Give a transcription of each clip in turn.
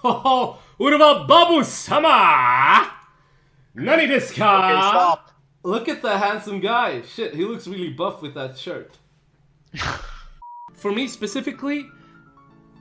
Oh, Obabo Sama! Nani desu ka? Okay, stop. Look at the handsome guy. Shit, he looks really buff with that shirt. For me specifically,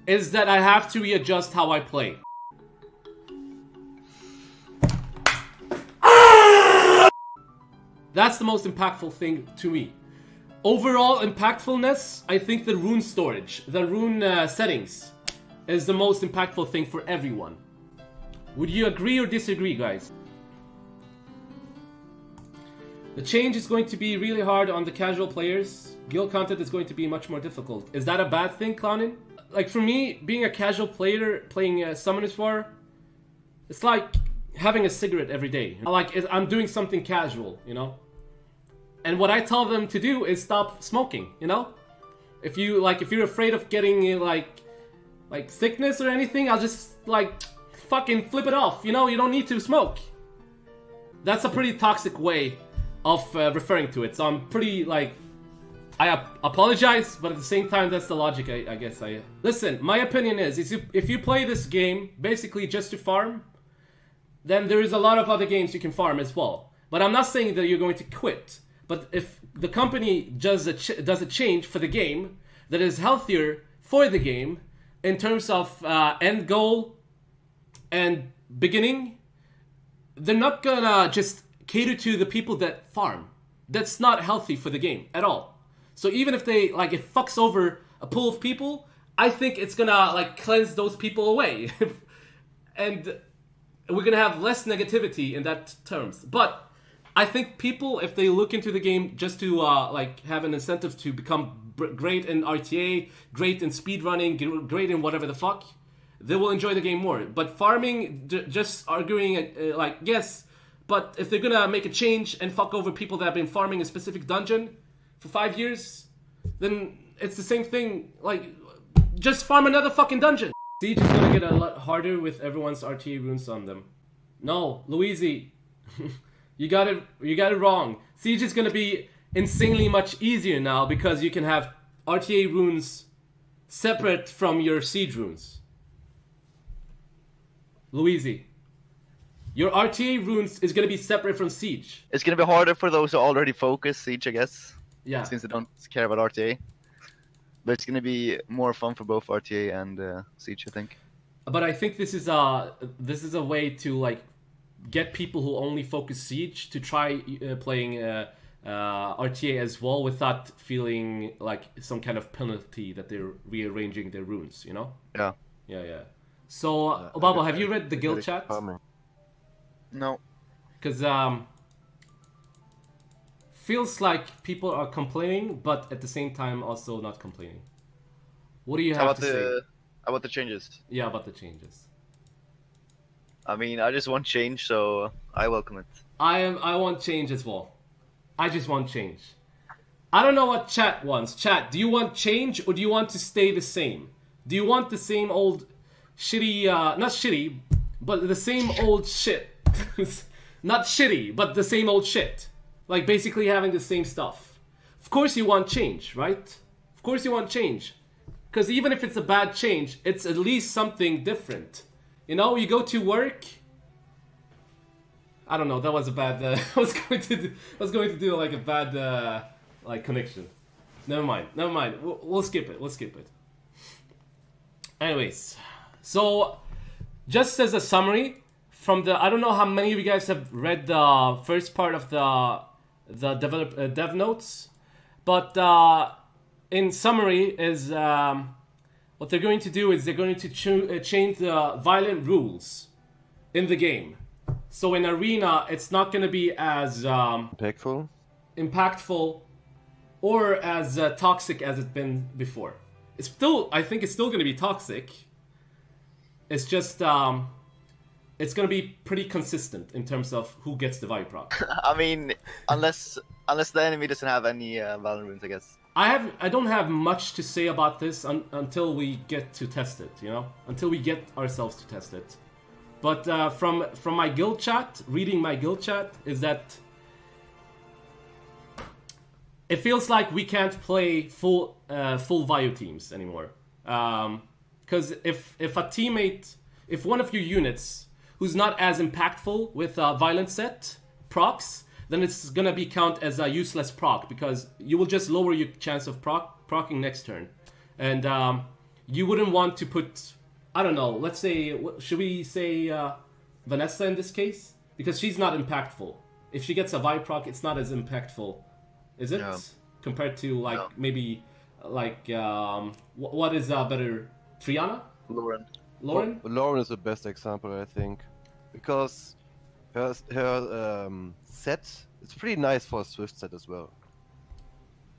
is that I have to readjust how I play. That's the most impactful thing to me. Overall impactfulness, I think the rune storage, the rune settings, is the most impactful thing for everyone. Would you agree or disagree, guys? The change is going to be really hard on the casual players. Guild content is going to be much more difficult. Is that a bad thing, Clownin? Like for me, being a casual player, playing Summoners War, it's like having a cigarette every day. I'm doing something casual, you know? And what I tell them to do is stop smoking, you know? If you're afraid of getting like sickness or anything, I'll just fucking flip it off, you know? You don't need to smoke. That's a pretty toxic way of referring to it. So I'm pretty I apologize, but at the same time, that's the logic, I guess. Listen, my opinion is if you play this game basically just to farm, then there is a lot of other games you can farm as well. But I'm not saying that you're going to quit. But if the company does a change for the game that is healthier for the game in terms of end goal and beginning, they're not gonna just cater to the people that farm. That's not healthy for the game at all. So even if they it fucks over a pool of people, I think it's gonna cleanse those people away, and we're gonna have less negativity in that terms. But I think people, if they look into the game just to have an incentive to become great in RTA, great in speedrunning, great in whatever the fuck, they will enjoy the game more. But farming, just arguing yes, but if they're gonna make a change and fuck over people that have been farming a specific dungeon for 5 years, then it's the same thing. Just farm another fucking dungeon. Siege is gonna get a lot harder with everyone's RTA runes on them. No, Luigi. You got it wrong. Siege is gonna be insanely much easier now because you can have RTA runes separate from your Siege runes. Luigi, your RTA runes is gonna be separate from Siege. It's gonna be harder for those who already focus Siege, I guess. Yeah. Since they don't care about RTA. But it's gonna be more fun for both RTA and Siege, I think. But I think this is a way to get people who only focus Siege to try playing RTA as well without feeling like some kind of penalty that they're rearranging their runes, you know? Yeah. Yeah. So, Obabo, have you read the guild chat? No. Because feels like people are complaining, but at the same time also not complaining. What do you have to say? About the changes? Yeah, about the changes. I mean, I just want change, so I welcome it. I want change as well. I just want change. I don't know what chat wants. Chat, do you want change or do you want to stay the same? Do you want the same old shitty, not shitty, but the same old shit. Not shitty, but the same old shit. Basically having the same stuff. Of course you want change, right? Of course you want change. Because even if it's a bad change, it's at least something different. You know, you go to work. I don't know. That was a bad. I was going to do a bad connection. Never mind. We'll skip it. Anyways, so just as a summary from the, I don't know how many of you guys have read the first part of the dev notes, but in summary is. What they're going to do is they're going to change the violent rules in the game. So in Arena, it's not going to be as impactful or as toxic as it's been before. I think it's still going to be toxic. It's just, it's going to be pretty consistent in terms of who gets the Vibe Proc. I mean, unless the enemy doesn't have any violent runes, I guess. I don't have much to say about this until we get to test it, you know? Until we get ourselves to test it. But from my guild chat, reading my guild chat, is that it feels like we can't play full Vayu teams anymore. Because if a teammate if one of your units who's not as impactful with violent set procs, then it's gonna be count as a useless proc because you will just lower your chance of procking next turn, and you wouldn't want to put, I don't know, let's say, should we say Vanessa in this case, because she's not impactful. If she gets a Vi proc, it's not as impactful, is it? No. Compared to like No. maybe like what is better, Triana? Lauren. Lauren? Well, Lauren is the best example, I think, because her set it's pretty nice for a Swift set as well.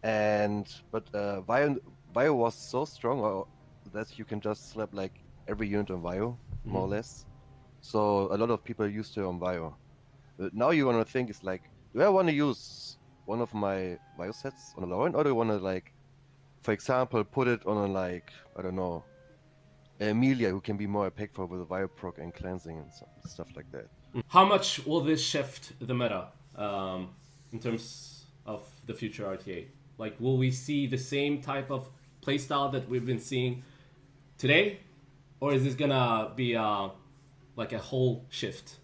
But Vio was so strong that you can just slap like every unit on Vio, more or less. So a lot of people used her on Vio. But now you want to think, it's like, do I want to use one of my Vio sets on a Lauren, or do I want to, like, for example, put it on a, like, I don't know, Emilia, who can be more impactful with a Vio proc and cleansing and stuff like that. How much will this shift the meta in terms of the future RTA? Like, will we see the same type of playstyle that we've been seeing today, or is this gonna be like a whole shift?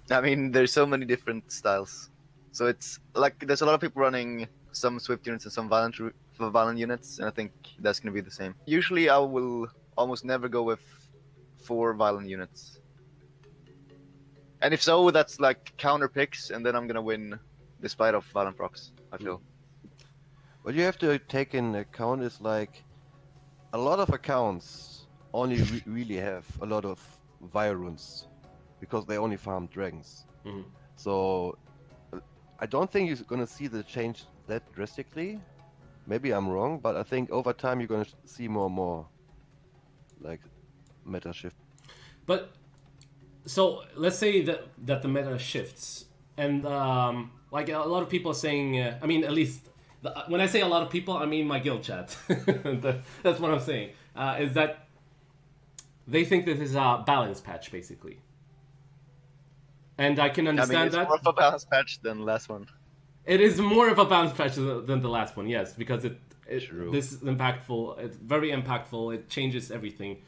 I mean, there's so many different styles. So it's like there's a lot of people running some Swift units and some violent units, and I think that's going to be the same. Usually I will almost never go with 4 violent units. And if so, that's like counter picks, and then I'm going to win despite of violent procs, I feel. What you have to take in account is, like, a lot of accounts only really have a lot of Vio runes because they only farm dragons. So I don't think you're gonna see the change that drastically. Maybe I'm wrong, but I think over time you're gonna see more and more like meta shift. But so let's say that the meta shifts, and like a lot of people are saying, I mean, at least when I say a lot of people, I mean my guild chat. That's what I'm saying. Is that they think this is a balance patch, basically. And I can understand that. It's more of a balance patch than the last one. It is more of a balance patch than the last one, yes, because True. this is impactful. It's very impactful. It changes everything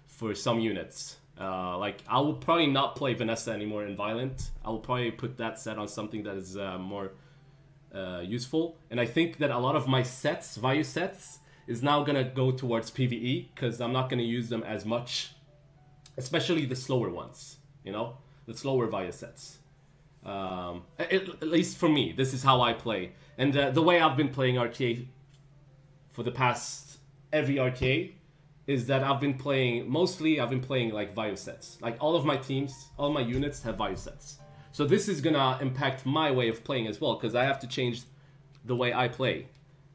for some units. Like, I will probably not play Vanessa anymore in Violent. I will probably put that set on something that is more useful. And I think that a lot of my sets, value sets, is now going to go towards PvE, because I'm not going to use them as much, especially the slower ones, you know? The slower value sets. At least for me, this is how I play. And the way I've been playing RTA for the past every RTA is that I've been playing like value sets. Like, all of my teams, all my units have value sets. So this is gonna impact my way of playing as well, because I have to change the way I play.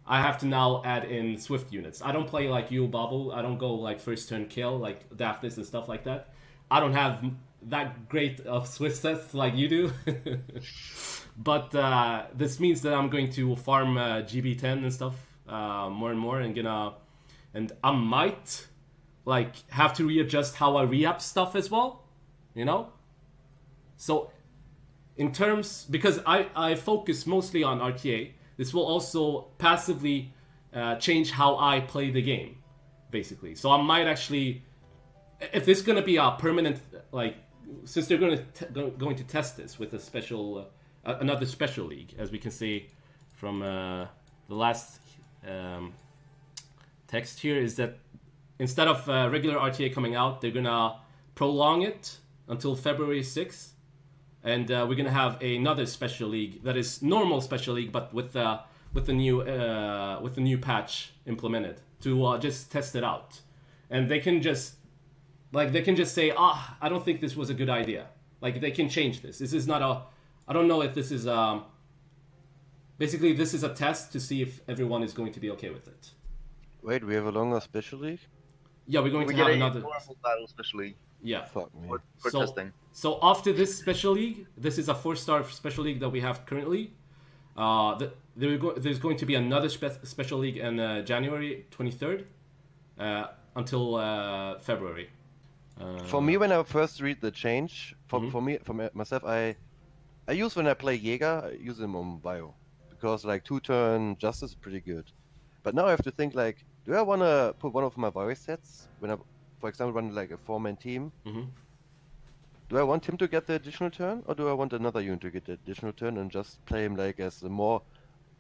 I have to now add in Swift units. I don't play like you, Obabo. I don't go like first turn kill, like Daphnis and stuff like that. I don't have that great of Swift sets like you do. But this means that I'm going to farm GB10 and stuff more and more, and I might like have to readjust how I re-up stuff as well, you know? So in terms, because I focus mostly on RTA, this will also passively change how I play the game, basically. So I might actually, if this is going to be a permanent, like, since they're going to test this with a special, another special league, as we can see from the last text here, is that instead of regular RTA coming out, they're going to prolong it until February 6th. And we're going to have another special league that is normal special league, but with the new patch implemented to just test it out. And they can just say, I don't think this was a good idea. Like, they can change this. This is not I don't know if this is basically this is a test to see if everyone is going to be okay with it. Wait, we have a longer special league? Yeah, we're going to get have a another. normal battle special league Yeah. Fuck me. for testing. So after this special league, this is a 4-star special league that we have currently. There's going to be another special league on January 23rd until February. For me, when I first read the change, for myself, I use, when I play Jäger, I use him on Bio, because like 2-turn Justice is pretty good. But now I have to think, like, do I want to put one of my Bio sets when for example, run like a 4-man team, Mm-hmm. do I want him to get the additional turn, or do I want another unit to get the additional turn and just play him like as a more,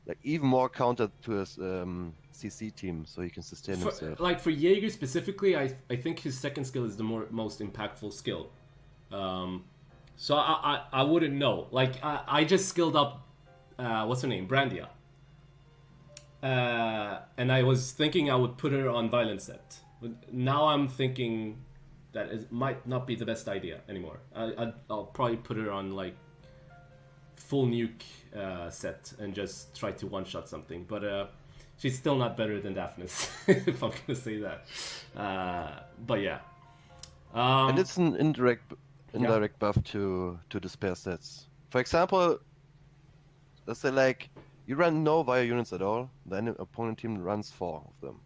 like even more counter to his CC team, so he can sustain himself? Like for Jaeger specifically, I think his second skill is the most impactful skill. So I wouldn't know. Like I just skilled up, what's her name, Brandia. And I was thinking I would put her on Violent Set. But now I'm thinking that it might not be the best idea anymore. I'll probably put her on like full nuke set and just try to one-shot something. But she's still not better than Daphnis, if I'm gonna say that. But yeah. And it's an indirect buff to despair sets. For example, let's say like you run no Vio units at all, then the opponent team runs 4 of them.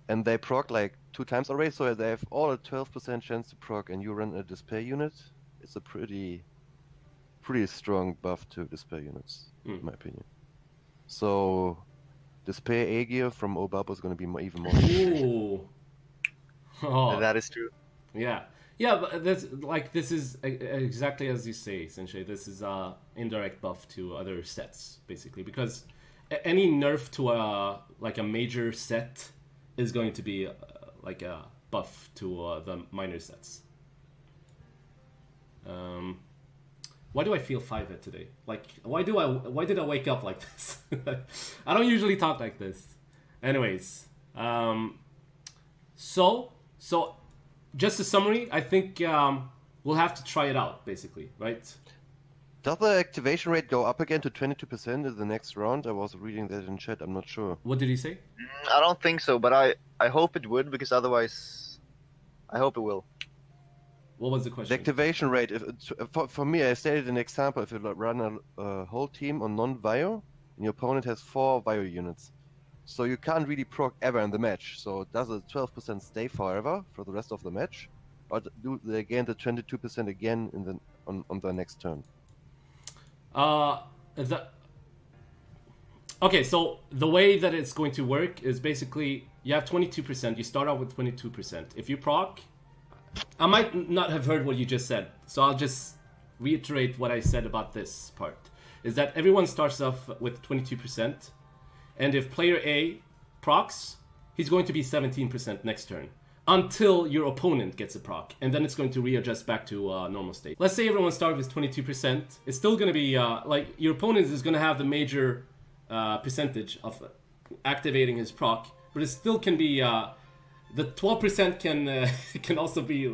And they proc like 2 times already, so they have all a 12% chance to proc, and you run a despair unit. It's a pretty strong buff to despair units, in my opinion. So despair A gear from Obabo is going to be even more. Ooh. Oh. That is true. Yeah. Yeah, but this is exactly as you say, Sinshei. This is indirect buff to other sets, basically, because any nerf to a major set is going to be like a buff to the minor sets. Why do I feel 5-hit today? Like, why did I wake up like this? I don't usually talk like this. Anyways, so. Just a summary, I think we'll have to try it out, basically, right? Does the activation rate go up again to 22% in the next round? I was reading that in chat, I'm not sure. What did he say? I don't think so, but I hope it would, because otherwise, I hope it will. What was the question? The activation rate, for me, I stated an example, if you run a whole team on non-Vio, and your opponent has 4 Vio units. So you can't really proc ever in the match. So does the 12% stay forever for the rest of the match, or do they gain the 22% again on the next turn? Okay, so the way that it's going to work is basically you have 22%. You start out with 22%. If you proc, I might not have heard what you just said, so I'll just reiterate what I said about this part. Is that everyone starts off with 22%. And if player A procs, he's going to be 17% next turn until your opponent gets a proc, and then it's going to readjust back to normal state. Let's say everyone starts with 22%. It's still going to be like your opponent is going to have the major percentage of activating his proc, but it still can be the 12% can also be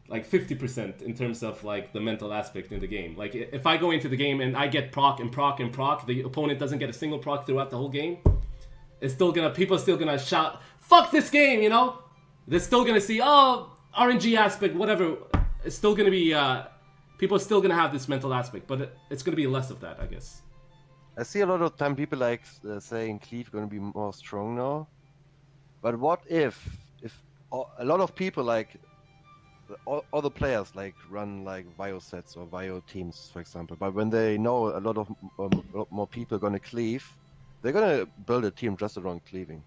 like 50% in terms of like the mental aspect in the game. Like if I go into the game and I get proc and proc and proc, the opponent doesn't get a single proc throughout the whole game. It's still people are still gonna shout, "Fuck this game!" You know, they're still gonna see, "Oh, RNG aspect, whatever." It's still gonna be people are still gonna have this mental aspect, but it's gonna be less of that, I guess. I see a lot of time people like saying Cleave gonna be more strong now, but what if a lot of people like other players like run like Vio sets or Vio teams, for example, but when they know a lot more people are gonna cleave, they're gonna build a team just around cleaving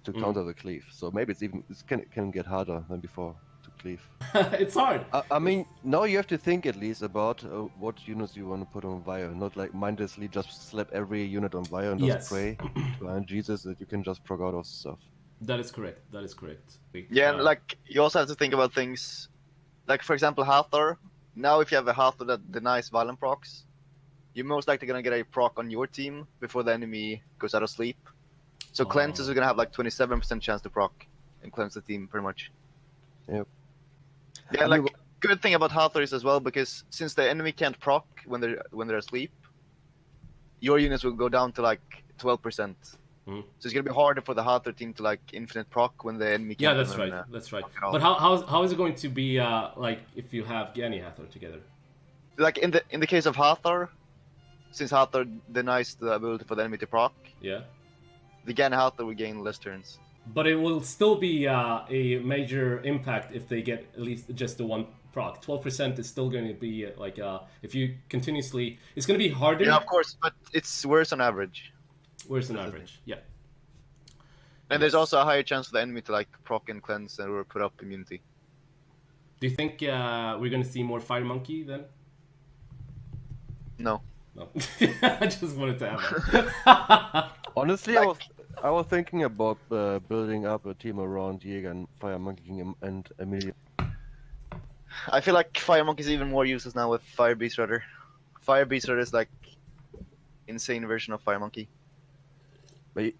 to counter the cleave. So maybe it can get harder than before to cleave. It's hard. I mean, now you have to think at least about what units you want to put on Vio, not like mindlessly just slap every unit on Vio and just pray to Jesus that you can just proc out of stuff. That is correct. That is correct. Yeah, and like you also have to think about things, like for example Hathor. Now, if you have a Hathor that denies violent procs, you're most likely gonna get a proc on your team before the enemy goes out of sleep. So cleanses are gonna have like 27% chance to proc and cleanse the team pretty much. Yep. Yeah, like good thing about Hathor is as well, because since the enemy can't proc when they're asleep, your units will go down to like 12%. So it's gonna be harder for the Hathor team to like infinite proc when the enemy can't. Yeah, that's right. That's right. But how is it going to be like if you have Gani Hathor together? Like in the case of Hathor, since Hathor denies the ability for the enemy to proc, the Gani Hathor will gain less turns. But it will still be a major impact if they get at least just the one proc. 12% is still going to be like if you continuously, it's going to be harder. Yeah, of course, but it's worse on average. Worse than average, yeah. And there's also a higher chance for the enemy to like proc and cleanse or put up immunity. Do you think we're gonna see more Fire Monkey then? No. No. I just wanted to have that. Honestly, I was thinking about building up a team around Jäger and Fire Monkey King and Amelia. I feel like Fire Monkey is even more useless now with Fire Beast Rider. Fire Beast Rider is like insane version of Fire Monkey.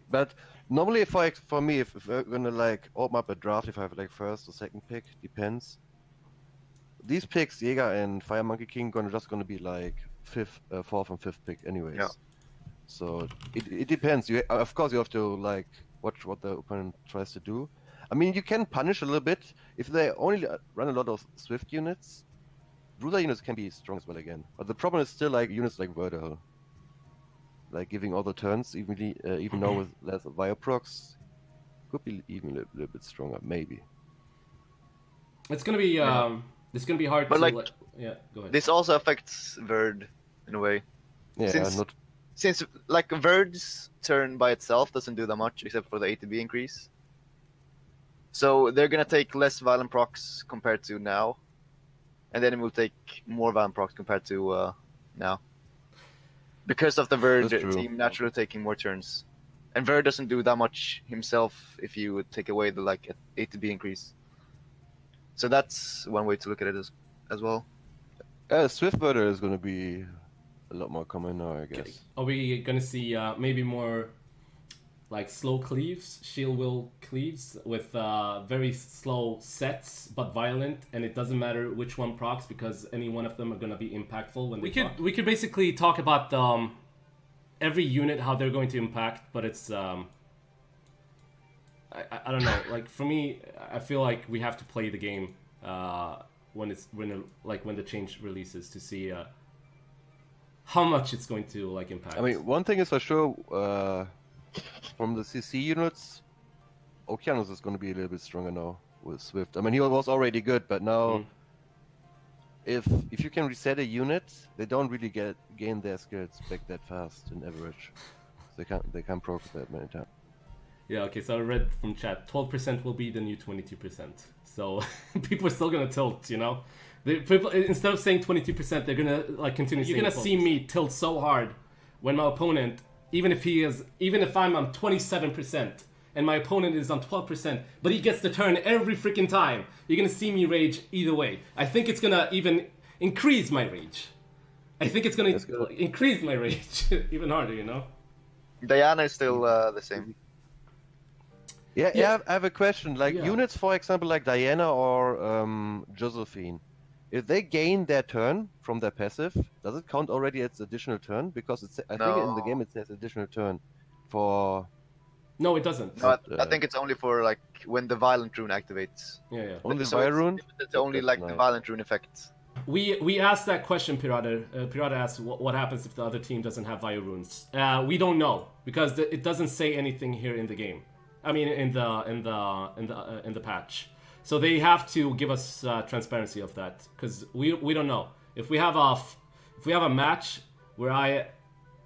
But normally, for me, if we're gonna like open up a draft, if I have like first or second pick, depends. These picks, Jäger and Fire Monkey King, just gonna be like fourth and fifth pick, anyways. Yeah. So it depends. Of course you have to like watch what the opponent tries to do. I mean, you can punish a little bit if they only run a lot of Swift units. Bruiser units can be strong as well again, but the problem is still like units like Vertical, like giving all the turns even though with less Procs, could be even a little bit stronger, maybe. It's gonna be it's gonna be hard. But to like, yeah, go ahead. This also affects Verd in a way. Yeah, Since like Verd's turn by itself doesn't do that much except for the ATB increase. So they're gonna take less Violent procs compared to now. And then it will take more Violent procs compared to now. Because of the Verd team naturally taking more turns. And Verd doesn't do that much himself if you would take away the like ATB increase. So that's one way to look at it as well. Swift Verder is gonna be a lot more common now, I guess. Are we gonna see maybe more like slow cleaves, shield will cleaves with very slow sets but violent, and it doesn't matter which one procs because any one of them are gonna be impactful when we could basically talk about every unit, how they're going to impact, but it's I don't know. Like for me, I feel like we have to play the game when the change releases to see how much it's going to like impact. I mean, one thing is for sure, from the CC units, Okeanos is going to be a little bit stronger now with Swift. I mean, he was already good, but now if you can reset a unit, they don't really gain their skills back that fast in average. They can't progress that many times. Yeah, okay, so I read from chat, 12% will be the new 22%. So people are still gonna tilt, you know? People, instead of saying 22%, they're gonna like continue saying. You're gonna see me tilt so hard when my opponent, even if I'm on 27% and my opponent is on 12%, but he gets the turn every freaking time, you're gonna see me rage either way. I think it's gonna even increase my rage. I think it's gonna increase my rage even harder, you know? Diana is still the same. Yeah, I have a question. Like units, for example, like Diana or Josephine, if they gain their turn from their passive, does it count already as additional turn? Because I think in the game it says additional turn for. No, it doesn't. No, I think it's only for like when the Violent Rune activates. Yeah. Only the Violent Rune? It's only like the Violent Rune effect. We asked that question, Pirata. Pirata asked what happens if the other team doesn't have Violent Runes. We don't know because it doesn't say anything here in the game. I mean, in the patch. So they have to give us transparency of that because we don't know if we have a match where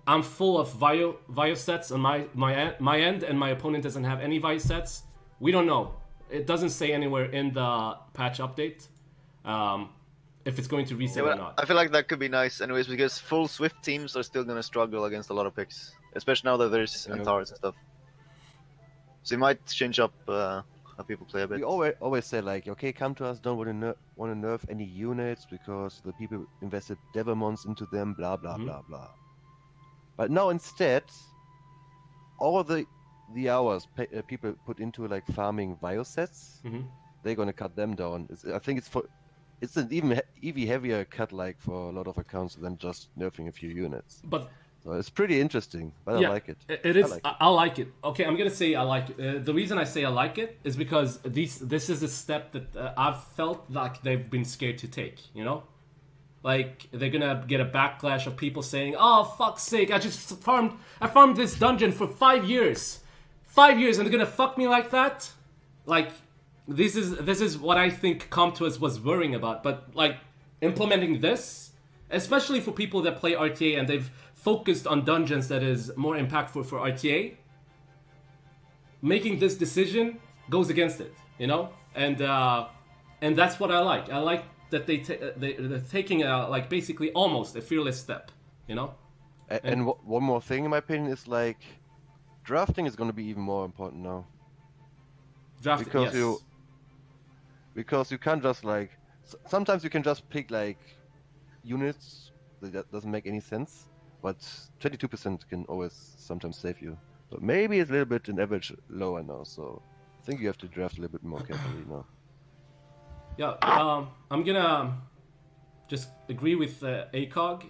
I'm full of Vio sets on my end and my opponent doesn't have any Vio sets. We don't know. It doesn't say anywhere in the patch update if it's going to reset or not. I feel like that could be nice anyways because full Swift teams are still gonna struggle against a lot of picks, especially now that there's Antares and stuff. So it might change up how people play a bit. We always say like, okay, come to us, don't want to nerf any units because the people invested Devilmons into them, blah blah blah blah. But now instead, all the hours people put into like farming Viosets, they're gonna cut them down. I think it's an even heavier cut like for a lot of accounts than just nerfing a few units. But so it's pretty interesting, but I like it. It is. I like it. Okay, I'm gonna say I like it. The reason I say I like it is because this is a step that I've felt like they've been scared to take. You know, like they're gonna get a backlash of people saying, "Oh, fuck's sake! I farmed this dungeon for 5 years, and they're gonna fuck me like that." Like this is what I think Comtois was worrying about. But like implementing this, especially for people that play RTA and they've focused on dungeons that is more impactful for RTA, making this decision goes against it, you know, and that's what I like. I like that they're taking like basically almost a fearless step, you know. And one more thing, in my opinion, is like drafting is going to be even more important now. Drafting, because yes. Because you can't just like sometimes you can just pick like units that doesn't make any sense, but 22% can always sometimes save you. But maybe it's a little bit in average lower now, so I think you have to draft a little bit more carefully now. Yeah, I'm gonna just agree with ACOG.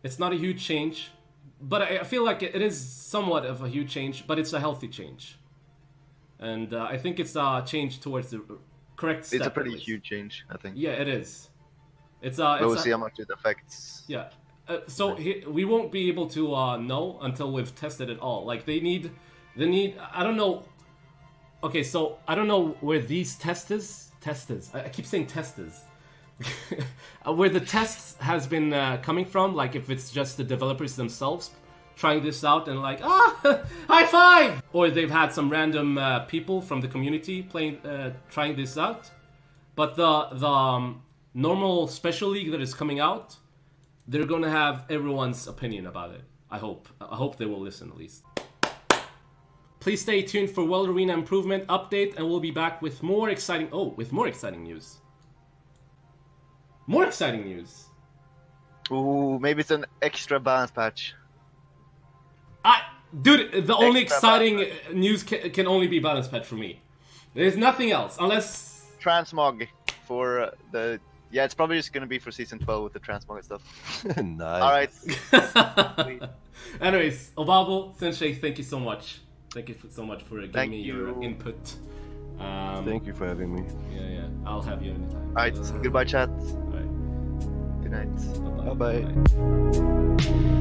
It's not a huge change, but I feel like it is somewhat of a huge change, but it's a healthy change. And I think it's a change towards the correct step. It's a pretty huge change, I think. Yeah, it is. We'll see how much it affects. Yeah. We won't be able to know until we've tested it all. Like they need. I don't know. Okay, so I don't know where these testers. I keep saying testers. Where the tests has been coming from. Like if it's just the developers themselves trying this out and like high five, or they've had some random people from the community trying this out. But the normal special league that is coming out, they're gonna have everyone's opinion about it. I hope they will listen at least. Please stay tuned for World Arena Improvement update, and we'll be back with more exciting news. More exciting news. Ooh, maybe it's an extra balance patch. Dude, the only exciting news can only be balance patch for me. There's nothing else, unless... Transmog for the... Yeah, it's probably just going to be for Season 12 with the transmog and stuff. Nice. Alright. Anyways, Obabo Sinshei, thank you so much. Thank you so much for giving me your input. Thank you for having me. Yeah. I'll have you anytime. Alright, goodbye chat. Alright. Good night. Bye-bye. Bye-bye.